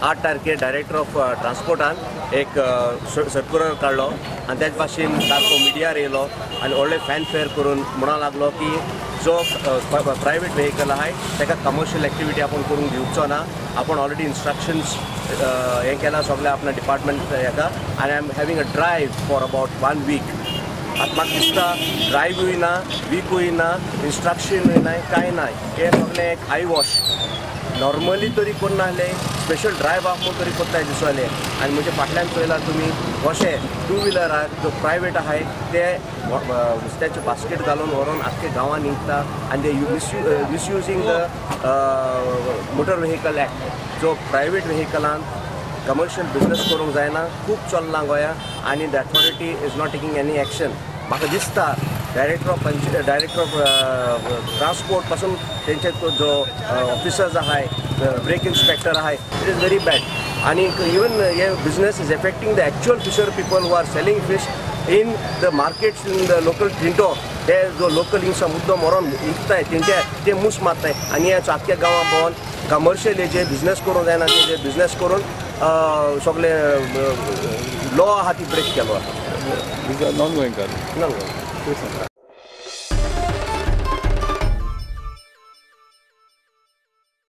8 तारखेर director of ट्रान्सपोर्टान एक circular काढलो आणि त्याच भाशेन सारको मिडियार येयलो आनी व्हडले फॅनफेअर करून म्हणूंक लागलो की जो प्रायवेट व्हेकल आहे ताका कमर्शियल एक्टिविटी आपण करूंक दिवचो ना. आपण ऑलरेडी इन्स्ट्रक्शन्स हें केला सगळ्या आपल्या डिपार्टमेंट हेका आनी I am having a drive for about 1 week. आता म्हाका दिसता ड्रायव्हूय ना, वीकूय ना, इन्स्ट्रक्शनूय ना, कांय ना. हे सगळें एक आय वॉश नॉर्मली तरी कोण नासले, स्पेशल ड्रायव्ह म्हणून तरी कोत्ताय दिसले. आनी म्हणजे फाटल्यान चोयला तुमी कशे 2 व्हिलराक जो प्रायवेट आहे ते नुस्त्याचे बास्केट घालून व्हरून आख्खे गांवांत निघता आनी ते मिसयुजींग द मोटर व्हेकल एक्ट. जो प्रायवेट व्हेकलान कमर्शियल बिजनेस करूंक जायना खूब चल्लां गोंया आनी the authority is not taking any action. म्हाका दिसता डायरेक्टर ऑफ ट्रान्सपोर्ट पासून तेंचे जो ऑफिसर्स आहाय, ब्रेक इन्स्पेक्टर आहाय, इट इज व्हेरी बॅड. आनी इवन हे business is affecting the actual fisher people who are selling fish in the markets in the local थिंटो. ते जो लोकल हिंगसा मुद्दो मरोन विकताय ते मूस मारताय आनी हे आख्ख्या गांवां भोंवन कमर्शियल हेजे बिजनेस करूंक जायना. तेजे बिजनेस करून सगळे लॉ आहा ती ब्रेक केलो. नॉन गोयंकार.